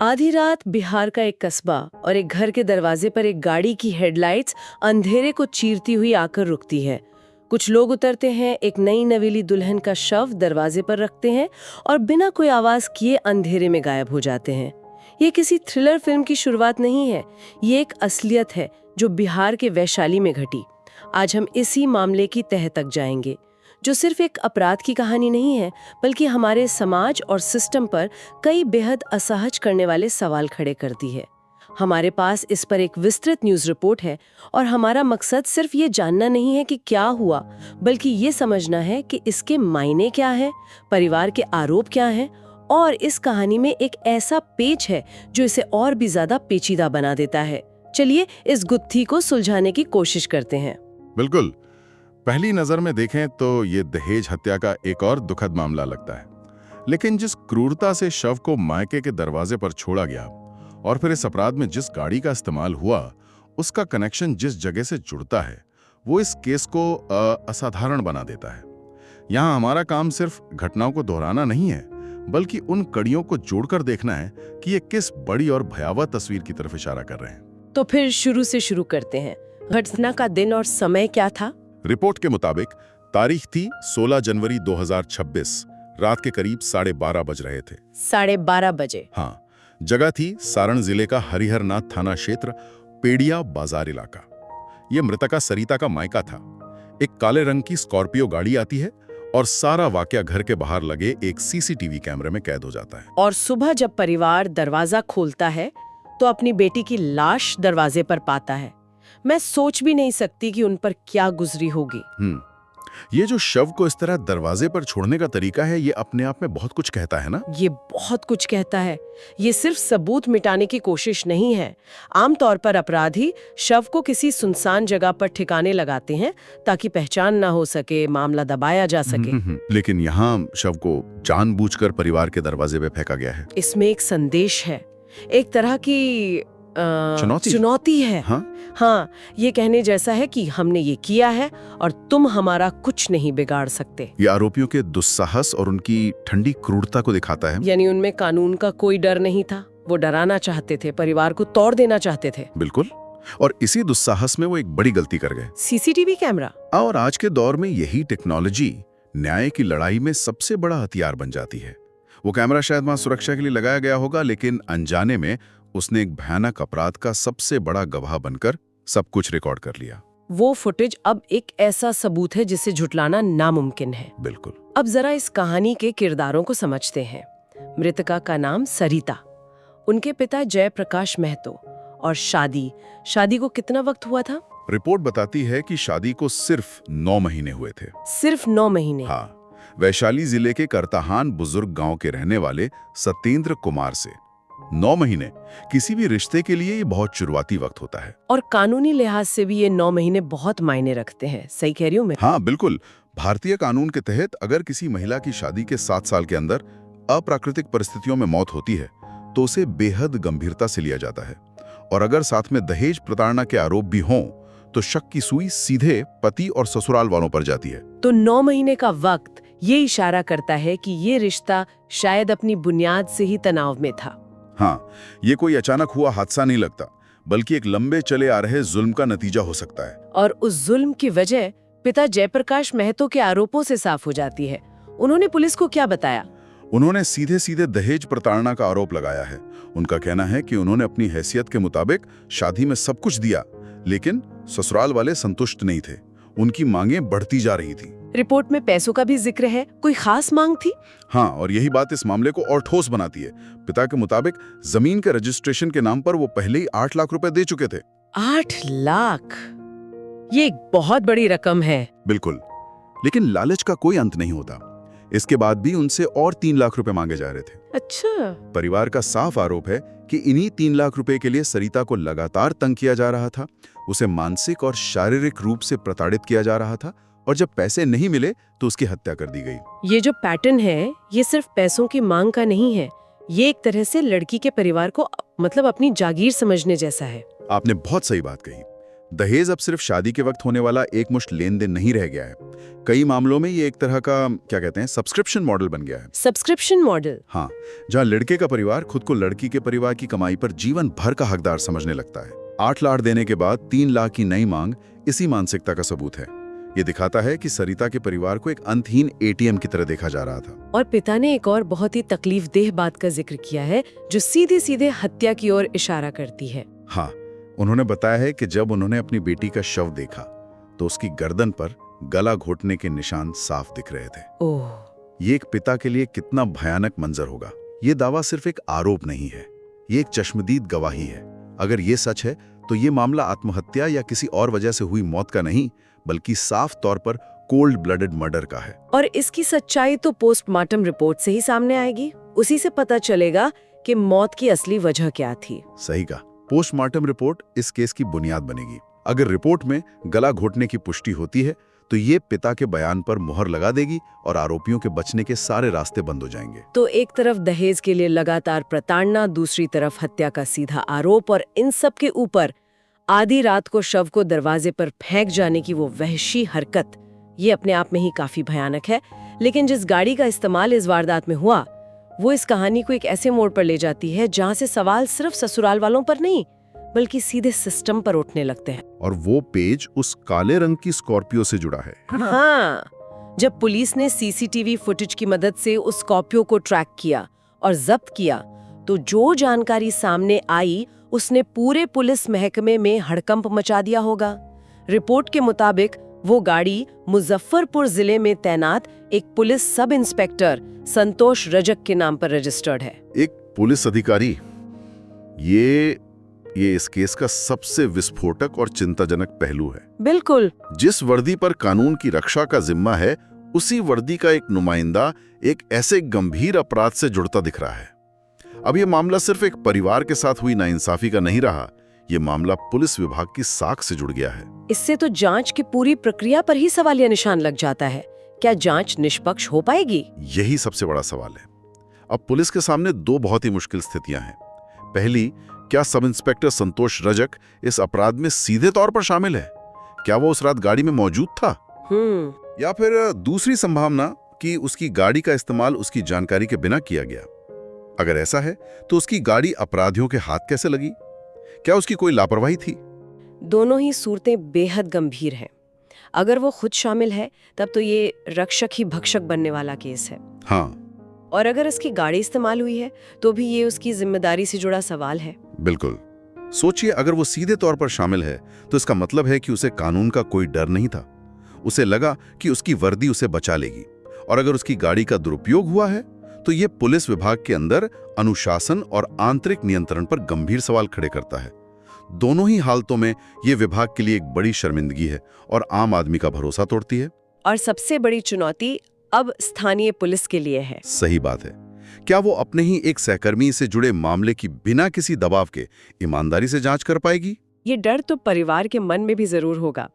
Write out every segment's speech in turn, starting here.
आधी रात बिहार का एक कस्बा और एक घर के दरवाजे पर एक गाड़ी की हेडलाइट्स अंधेरे को चीरती हुई आकर रुकती है। कुछ लोग उतरते हैं, एक नई नवेली दुल्हन का शव दरवाजे पर रखते हैं और बिना कोई आवाज किए अंधेरे में गायब हो जाते हैं। ये किसी थ्रिलर फिल्म की शुरुआत नहीं है, ये एक असलियत है जो बिहार के वैशाली में घटी। आज हम इसी मामले की तह तक जाएंगे, जो सिर्फ एक अपराध की कहानी नहीं है, बल्कि हमारे समाज और सिस्टम पर कई बेहद असहज करने वाले सवाल खड़े करती है। हमारे पास इस पर एक विस्तृत न्यूज़ रिपोर्ट है और हमारा मकसद सिर्फ ये जानना नहीं है कि क्या हुआ, बल्कि ये समझना है कि इसके मायने क्या हैं, परिवार के आरोप क्या हैं और इस कहानी में एक ऐसा पेच है जो इसे और भी ज्यादा पेचीदा बना देता है। चलिए इस गुत्थी को सुलझाने की कोशिश करते हैं। बिल्कुल। पहली नजर में देखें तो ये दहेज हत्या का एक और दुखद मामला लगता है, लेकिन जिस क्रूरता से शव को मायके के दरवाजे पर छोड़ा गया और फिर इस अपराध में जिस गाड़ी का इस्तेमाल हुआ, उसका कनेक्शन जिस जगह से जुड़ता है, वो इस केस को असाधारण बना देता है। यहाँ हमारा काम सिर्फ घटनाओं को दोहराना नहीं है, बल्कि उन कड़ियों को जोड़कर देखना है कि ये किस बड़ी और भयावह तस्वीर की तरफ इशारा कर रहे हैं। तो फिर शुरू से शुरू करते हैं। घटना का दिन और समय क्या था? रिपोर्ट के मुताबिक तारीख थी 16 जनवरी 2026, रात के करीब 12:30 बज रहे थे। 12:30 बजे? हाँ। जगह थी सारण जिले का हरिहरनाथ थाना क्षेत्र, पेड़िया बाजार इलाका। ये मृतका सरिता का मायका था। एक काले रंग की स्कॉर्पियो गाड़ी आती है और सारा वाकया घर के बाहर लगे एक सीसीटीवी कैमरे में कैद हो जाता है। और सुबह जब परिवार दरवाजा खोलता है तो अपनी बेटी की लाश दरवाजे पर पाता है। मैं सोच भी नहीं सकती कि उन पर क्या गुजरी होगी। ये जो शव को इस तरह दरवाजे पर छोड़ने का तरीका है, ये अपने आप में बहुत कुछ कहता है ना? ये बहुत कुछ कहता है। ये सिर्फ सबूत मिटाने की कोशिश नहीं है। आमतौर पर अपराधी शव को किसी सुनसान जगह पर ठिकाने लगाते हैं ताकि पहचान ना हो सके, मामला दबाया जा सके। लेकिन यहाँ शव को जानबूझकर परिवार के दरवाजे पे फेंका गया है। इसमें एक संदेश है, एक तरह की चुनौती है। हाँ, ये कहने जैसा है कि हमने ये किया है और तुम हमारा कुछ नहीं बिगाड़ सकते। ये आरोपियों के दुस्साहस और उनकी ठंडी क्रूरता को दिखाता है। यानी उनमें कानून का कोई डर नहीं था। वो डराना चाहते थे, परिवार को तोड़ देना चाहते थे। बिल्कुल। और इसी दुस्साहस में वो एक बड़ी गलती कर गए। CCTV camera. और आज के दौर में यही टेक्नोलॉजी न्याय की लड़ाई में सबसे बड़ा हथियार बन जाती है। वो कैमरा शायद वहां सुरक्षा के लिए लगाया गया होगा, लेकिन अनजाने में उसने एक भयानक अपराध का सबसे बड़ा गवाह बनकर सब कुछ रिकॉर्ड कर लिया। वो फुटेज अब एक ऐसा सबूत है जिसे झुटलाना नामुमकिन है। बिल्कुल। अब जरा इस कहानी के किरदारों को समझते हैं। मृतका का नाम सरिता, उनके पिता जयप्रकाश महतो, और शादी को कितना वक्त हुआ था? रिपोर्ट बताती है कि शादी को सिर्फ 9 महीने हुए थे। सिर्फ 9 महीने? हाँ। वैशाली जिले के करताहान बुजुर्ग गांव के रहने वाले सत्येंद्र कुमार से 9 महीने किसी भी रिश्ते के लिए ये बहुत शुरुआती वक्त होता है। और कानूनी लिहाज से भी ये 9 महीने बहुत मायने रखते हैं। सही कह रही हूँ मैं? हाँ बिल्कुल। भारतीय कानून के तहत अगर किसी महिला की शादी के 7 साल के अंदर अप्राकृतिक परिस्थितियों में मौत होती है तो उसे बेहद गंभीरता से लिया जाता है। और अगर साथ में दहेज प्रताड़ना के आरोप भी हों तो शक की सुई सीधे पति और ससुराल वालों पर जाती है। तो 9 महीने का वक्त ये इशारा करता है कि ये रिश्ता शायद अपनी बुनियाद से ही तनाव में था। हाँ, ये कोई अचानक हुआ हादसा नहीं लगता, बल्कि एक लंबे चले आ रहे जुल्म का नतीजा हो सकता है। और उस जुल्म की वजह पिता जयप्रकाश महतो के आरोपों से साफ हो जाती है। उन्होंने पुलिस को क्या बताया? उन्होंने सीधे सीधे दहेज प्रताड़ना का आरोप लगाया है। उनका कहना है कि उन्होंने अपनी हैसियत के मुताबिक शादी में सब कुछ दिया, लेकिन ससुराल वाले संतुष्ट नहीं थे। उनकी मांगें बढ़ती जा रही थी। रिपोर्ट में पैसों का भी जिक्र है। कोई खास मांग थी? हाँ, और यही बात इस मामले को और ठोस बनाती है। पिता के मुताबिक जमीन के रजिस्ट्रेशन के नाम पर वो पहले ही 8 लाख रुपए दे चुके थे। 8 लाख? ये एक बहुत बड़ी रकम है। बिल्कुल। लेकिन लालच का कोई अंत नहीं होता। इसके बाद भी उनसे और 3 लाख रुपए मांगे जा रहे थे। अच्छा। परिवार का साफ आरोप है कि इन्हीं 3 लाख रुपए के लिए सरिता को लगातार तंग किया जा रहा था। उसे मानसिक और शारीरिक रूप से प्रताड़ित किया जा रहा था और जब पैसे नहीं मिले तो उसकी हत्या कर दी गई। ये जो पैटर्न है, ये सिर्फ पैसों की मांग का नहीं है। ये एक तरह से लड़की के परिवार को मतलब अपनी जागीर समझने जैसा है। आपने बहुत सही बात कही। दहेज अब सिर्फ शादी के वक्त होने वाला एकमुश्त लेन देन नहीं रह गया है। कई मामलों में ये एक तरह का क्या कहते हैं, सब्सक्रिप्शन मॉडल बन गया है। Subscription model? हाँ, जहाँ लड़के का परिवार खुद को लड़की के परिवार की कमाई पर जीवन भर का हकदार समझने लगता है। 8 लाख देने के बाद 3 लाख की नई मांग इसी मानसिकता का सबूत है। ये दिखाता है कि सरिता के परिवार को एक अंतहीन एटीएम की तरह देखा जा रहा था। और पिता ने एक और बहुत ही तकलीफदेह बात का जिक्र किया है जो सीधे सीधे हत्या की ओर इशारा करती है। हाँ, उन्होंने बताया है कि जब उन्होंने अपनी बेटी का शव देखा तो उसकी गर्दन पर गला घोटने के निशान साफ दिख रहे थे। ओह, ये एक पिता के लिए कितना भयानक मंजर होगा। ये दावा सिर्फ एक आरोप नहीं है, ये एक चश्मदीद गवाही है। अगर ये सच है तो ये मामला आत्महत्या या किसी और वजह से हुई मौत का नहीं, बल्कि साफ तौर पर कोल्ड ब्लडेड मर्डर का है। और इसकी सच्चाई तो पोस्टमार्टम रिपोर्ट से ही सामने आएगी। उसी से पता चलेगा कि मौत की असली वजह क्या थी। सही कहा, पोस्टमार्टम रिपोर्ट इस केस की बुनियाद बनेगी। अगर रिपोर्ट में गला घोटने की पुष्टि होती है तो ये पिता के बयान पर मुहर लगा देगी और आरोपियों के बचने के सारे रास्ते बंद हो जाएंगे। तो एक तरफ दहेज के लिए लगातार प्रताड़ना, दूसरी तरफ हत्या का सीधा आरोप, और इन सब के ऊपर आधी रात को शव को दरवाजे पर फेंक जाने की वो वहशी हरकत, ये अपने आप में ही काफी भयानक है। लेकिन जिस गाड़ी का इस्तेमाल इस वारदात में हुआ वो इस कहानी को एक ऐसे मोड़ पर ले जाती है जहां से सवाल सिर्फ ससुराल वालों पर नहीं बल्कि सीधे सिस्टम पर उठने लगते हैं। और वो पेज उस काले रंग की स्कॉर्पियो से जुड़ा है। हाँ, जब पुलिस ने सीसीटीवी फुटेज की मदद से उस स्कॉर्पियो को ट्रैक किया और जब्त किया तो जो जानकारी सामने आई उसने पूरे पुलिस महकमे में हड़कंप मचा दिया होगा। रिपोर्ट के मुताबिक वो गाड़ी मुजफ्फरपुर जिले में तैनात एक पुलिस सब इंस्पेक्टर संतोष रजक के नाम पर रजिस्टर्ड है। एक पुलिस अधिकारी, ये इस केस का सबसे विस्फोटक और चिंताजनक पहलू है। बिल्कुल। जिस वर्दी पर कानून की रक्षा का जिम्मा है, उसी वर्दी का एक नुमाइंदा एक ऐसे गंभीर अपराध से जुड़ता दिख रहा है। अब ये मामला सिर्फ एक परिवार के साथ हुई नाइंसाफी का नहीं रहा, ये मामला पुलिस विभाग की साख से जुड़ गया है। इससे तो जांच की पूरी प्रक्रिया पर ही सवालिया निशान लग जाता है। क्या जांच निष्पक्ष हो पाएगी? यही सबसे बड़ा सवाल है। अब पुलिस के सामने 2 बहुत ही मुश्किल स्थितियां हैं। पहली, क्या सब इंस्पेक्टर संतोष रजक इस अपराध में सीधे तौर पर शामिल है? क्या वो उस रात गाड़ी में मौजूद था? या फिर दूसरी संभावना कि उसकी गाड़ी का इस्तेमाल उसकी जानकारी के बिना किया गया। अगर ऐसा है तो उसकी गाड़ी अपराधियों के हाथ कैसे लगी? क्या उसकी कोई लापरवाही थी? दोनों ही सूरतें बेहद गंभीर हैं। अगर वो खुद शामिल है तब तो ये रक्षक ही भक्षक बनने वाला केस है। हाँ, और अगर इसकी गाड़ी इस्तेमाल हुई है तो भी ये उसकी जिम्मेदारी से जुड़ा सवाल है। बिल्कुल। सोचिए, अगर वो सीधे तौर पर शामिल है तो इसका मतलब है कि उसे कानून का कोई डर नहीं था। उसे लगा कि उसकी वर्दी उसे बचा लेगी। और अगर उसकी गाड़ी का दुरुपयोग हुआ है तो ये पुलिस विभाग के अंदर अनुशासन और आंतरिक नियंत्रण पर गंभीर सवाल खड़े करता है। दोनों ही हालतों में ये विभाग के लिए एक बड़ी शर्मिंदगी है और आम आदमी का भरोसा तोड़ती है। और सबसे बड़ी चुनौती अब स्थानीय पुलिस के लिए है। सही बात है। क्या वो अपने ही एक सहकर्मी से जुड़े मामले की बिना किसी दबाव के ईमानदारी से जांच कर पाएगी? ये डर तो परिवार के मन में भी जरूर होगा।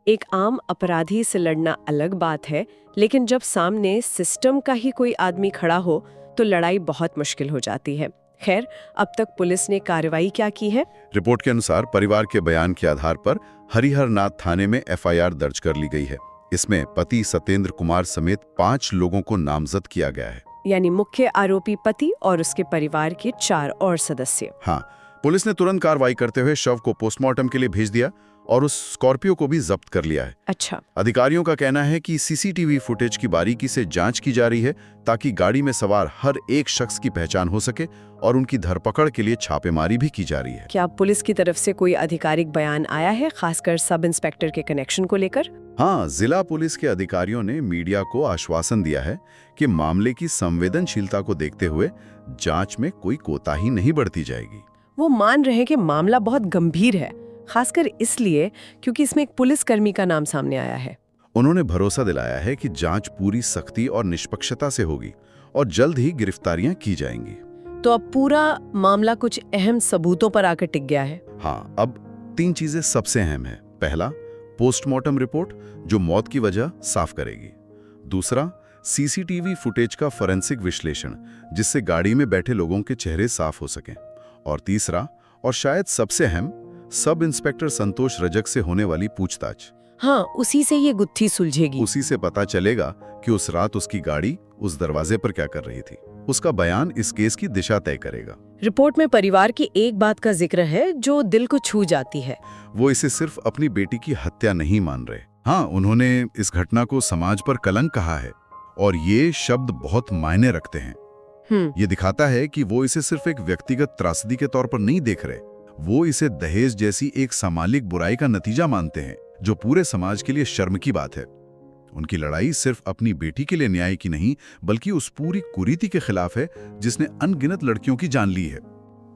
एक आम अपराधी से लड़ना अलग बात है, लेकिन जब सामने सिस्टम का ही कोई आदमी खड़ा हो तो लड़ाई बहुत मुश्किल हो जाती है। खैर, अब तक पुलिस ने कार्रवाई क्या की है? रिपोर्ट के अनुसार परिवार के बयान के आधार पर हरिहरनाथ थाने में एफआईआर दर्ज कर ली गई है। इसमें पति सत्येंद्र कुमार समेत 5 लोगों को नामजद किया गया है। यानी मुख्य आरोपी पति और उसके परिवार के 4 और सदस्य। हाँ, पुलिस ने तुरंत कार्रवाई करते हुए शव को पोस्टमार्टम के लिए भेज दिया और उस स्कॉर्पियो को भी जब्त कर लिया है। अच्छा। अधिकारियों का कहना है कि सीसीटीवी फुटेज की बारीकी से जांच की जा रही है ताकि गाड़ी में सवार हर एक शख्स की पहचान हो सके और उनकी धरपकड़ के लिए छापेमारी भी की जा रही है। क्या पुलिस की तरफ से कोई आधिकारिक बयान आया है, खासकर सब इंस्पेक्टर के कनेक्शन को लेकर? हाँ, जिला पुलिस के अधिकारियों ने मीडिया को आश्वासन दिया है कि मामले की संवेदनशीलता को देखते हुए जांच में कोई कोताही नहीं बरती जाएगी। वो मान रहे हैं कि मामला बहुत गंभीर है, खासकर इसलिए क्योंकि इसमें एक पुलिसकर्मी का नाम सामने आया है। उन्होंने भरोसा दिलाया है कि जांच पूरी सख्ती और निष्पक्षता से होगी और जल्द ही गिरफ्तारियां की जाएंगी। तो अब पूरा मामला कुछ अहम सबूतों पर आकर टिक गया है। हाँ, अब 3 चीजें सबसे अहम है। पहला, पोस्टमार्टम रिपोर्ट जो मौत की वजह साफ करेगी। दूसरा, सीसीटीवी फुटेज का फोरेंसिक विश्लेषण जिससे गाड़ी में बैठे लोगों के चेहरे साफ हो सकें। और तीसरा, और शायद सबसे अहम, सब इंस्पेक्टर संतोष रजक से होने वाली पूछताछ। हाँ, उसी से ये गुत्थी सुलझेगी। उसी से पता चलेगा कि उस रात उसकी गाड़ी उस दरवाजे पर क्या कर रही थी। उसका बयान इस केस की दिशा तय करेगा। रिपोर्ट में परिवार की एक बात का जिक्र है जो दिल को छू जाती है। वो इसे सिर्फ अपनी बेटी की हत्या नहीं मान रहे। हाँ, उन्होंने इस घटना को समाज पर कलंक कहा है और ये शब्द बहुत मायने रखते हैं। ये दिखाता है कि वो इसे सिर्फ एक व्यक्तिगत त्रासदी के तौर पर नहीं देख रहे, वो इसे दहेज जैसी एक सामाजिक बुराई का नतीजा मानते हैं जो पूरे समाज के लिए शर्म की बात है। उनकी लड़ाई सिर्फ अपनी बेटी के लिए न्याय की नहीं बल्कि उस पूरी कुरीति के खिलाफ है जिसने अनगिनत लड़कियों की जान ली है।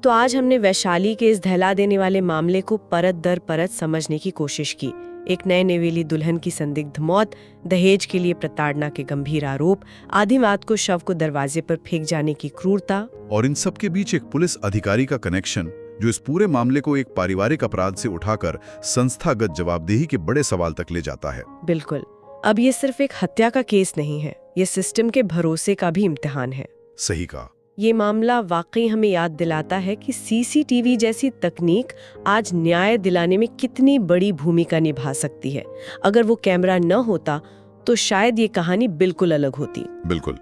तो आज हमने वैशाली के इस दहला देने वाले मामले को परत दर परत समझने की कोशिश की। एक नए नवेली दुल्हन की संदिग्ध मौत, दहेज के लिए प्रताड़ना के गंभीर आरोप, आधी रात को शव को दरवाजे पर फेंक जाने की क्रूरता, और इन सब के बीच एक पुलिस अधिकारी का कनेक्शन जो इस पूरे मामले को एक पारिवारिक अपराध से उठाकर संस्थागत जवाबदेही के बड़े सवाल तक ले जाता है। बिल्कुल। अब ये सिर्फ एक हत्या का केस नहीं है, ये सिस्टम के भरोसे का भी इम्तिहान है। सही कहा। ये मामला वाकई हमें याद दिलाता है कि सीसीटीवी जैसी तकनीक आज न्याय दिलाने में कितनी बड़ी भूमिका निभा सकती है। अगर वो कैमरा न होता तो शायद ये कहानी बिल्कुल अलग होती। बिल्कुल।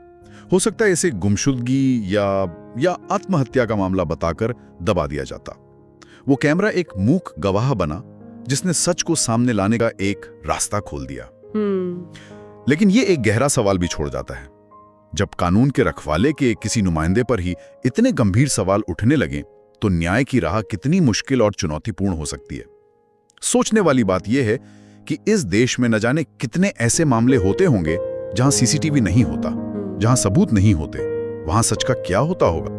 हो सकता है इसे गुमशुदगी या आत्महत्या का मामला बताकर दबा दिया जाता। वो कैमरा एक मूक गवाह बना जिसने सच को सामने लाने का एक रास्ता खोल दिया। लेकिन ये एक गहरा सवाल भी छोड़ जाता है। जब कानून के रखवाले के किसी नुमाइंदे पर ही इतने गंभीर सवाल उठने लगे तो न्याय की राह कितनी मुश्किल और चुनौतीपूर्ण हो सकती है। सोचने वाली बात यह है कि इस देश में न जाने कितने ऐसे मामले होते होंगे जहां सीसीटीवी नहीं होता, जहां सबूत नहीं होते, वहां सच का क्या होता होगा।